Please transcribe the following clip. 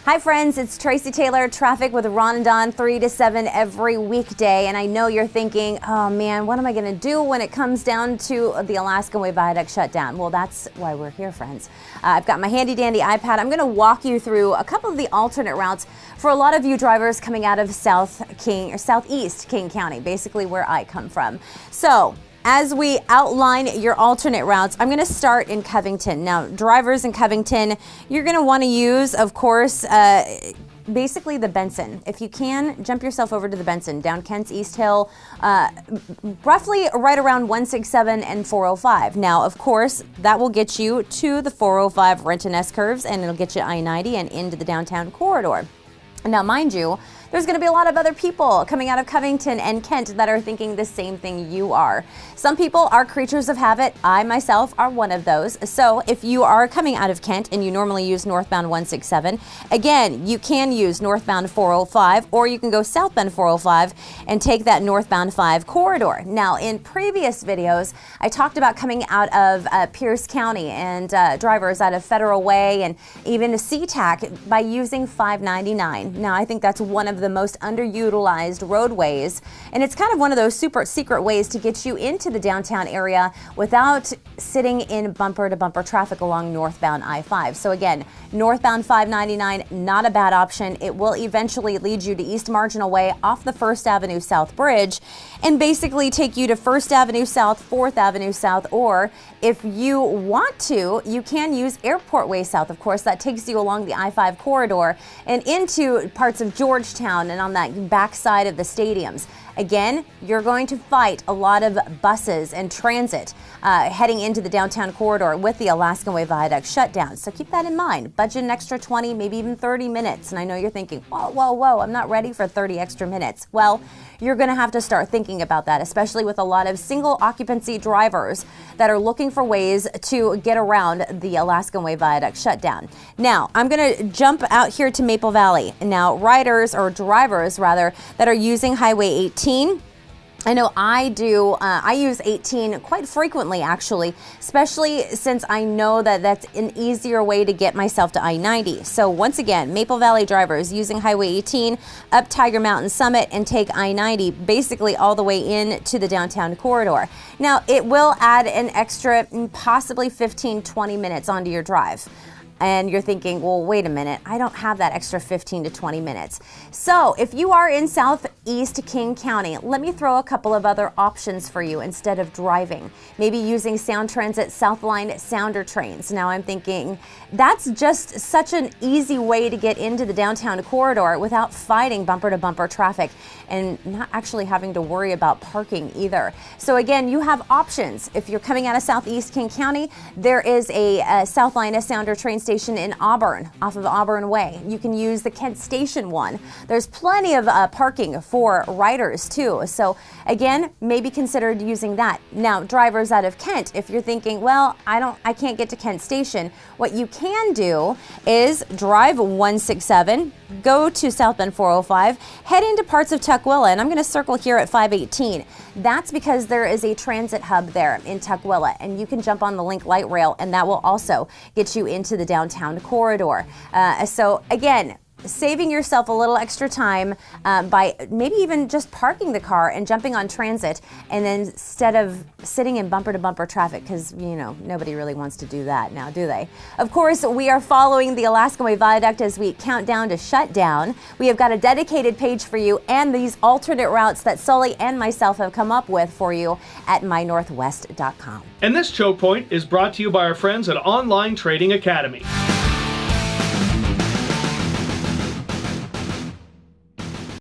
Hi friends, it's Tracy Taylor, traffic with Ron and Don 3 to 7 every weekday. And I know you're thinking, oh man, what am I going to do when it comes down to the Alaskan Way Viaduct shutdown? Well, that's why we're here, friends. I've got my handy dandy iPad. I'm going to walk you through a couple of the alternate routes for a lot of you drivers coming out of Southeast King County, basically where I come from. So, as we outline your alternate routes, I'm going to start in Covington. Now, drivers in Covington, you're going to want to use, of course, basically the Benson. If you can, jump yourself over to the Benson, down Kent's East Hill, roughly right around 167 and 405. Now, of course, that will get you to the 405 Renton S-curves, and it'll get you I-90 and into the downtown corridor. Now, mind you, there's going to be a lot of other people coming out of Covington and Kent that are thinking the same thing you are. Some people are creatures of habit. I myself are one of those. So if you are coming out of Kent and you normally use northbound 167, again, you can use northbound 405, or you can go southbound 405 and take that northbound 5 corridor. Now, in previous videos, I talked about coming out of Pierce County and drivers out of Federal Way and even SeaTac by using 599. Now, I think that's one of the most underutilized roadways, and it's kind of one of those super secret ways to get you into the downtown area without sitting in bumper-to-bumper traffic along northbound I-5. So again, northbound 599, not a bad option. It will eventually lead you to East Marginal Way off the 1st Avenue South Bridge and basically take you to 1st Avenue South, 4th Avenue South, or if you want to, you can use Airport Way South. Of course, that takes you along the I-5 corridor and into parts of Georgetown and on that back side of the stadiums. Again, you're going to fight a lot of buses and transit heading into the downtown corridor with the Alaskan Way Viaduct shutdown. So keep that in mind. Budget an extra 20, maybe even 30 minutes. And I know you're thinking, whoa, I'm not ready for 30 extra minutes. Well, you're going to have to start thinking about that, especially with a lot of single occupancy drivers that are looking for ways to get around the Alaskan Way Viaduct shutdown. Now, I'm going to jump out here to Maple Valley. Now, drivers rather, that are using Highway 18. I know I do. I use 18 quite frequently, actually, especially since I know that that's an easier way to get myself to I-90. So once again, Maple Valley drivers using Highway 18 up Tiger Mountain Summit and take I-90 basically all the way in to the downtown corridor. Now, it will add an extra possibly 15-20 minutes onto your drive. And you're thinking, well, wait a minute, I don't have that extra 15 to 20 minutes. So if you are in Southeast King County, let me throw a couple of other options for you instead of driving. Maybe using Sound Transit Southline Sounder trains. Now I'm thinking that's just such an easy way to get into the downtown corridor without fighting bumper-to-bumper traffic and not actually having to worry about parking either. So again, you have options. If you're coming out of Southeast King County, there is a Southline Sounder train station in Auburn, off of Auburn Way. You can use the Kent Station one. There's plenty of parking for riders too. So again, maybe consider using that. Now, drivers out of Kent, if you're thinking, well, I can't get to Kent Station, what you can do is drive 167, go to southbound 405, head into parts of Tukwila, and I'm going to circle here at 518. That's because there is a transit hub there in Tukwila, and you can jump on the Link Light Rail, and that will also get you into the downtown corridor. So again, saving yourself a little extra time by maybe even just parking the car and jumping on transit, and then instead of sitting in bumper-to-bumper traffic, because nobody really wants to do that now, do they? Of course, we are following the Alaskan Way Viaduct as we count down to shutdown. We have got a dedicated page for you and these alternate routes that Sully and myself have come up with for you at mynorthwest.com. And this choke point is brought to you by our friends at Online Trading Academy.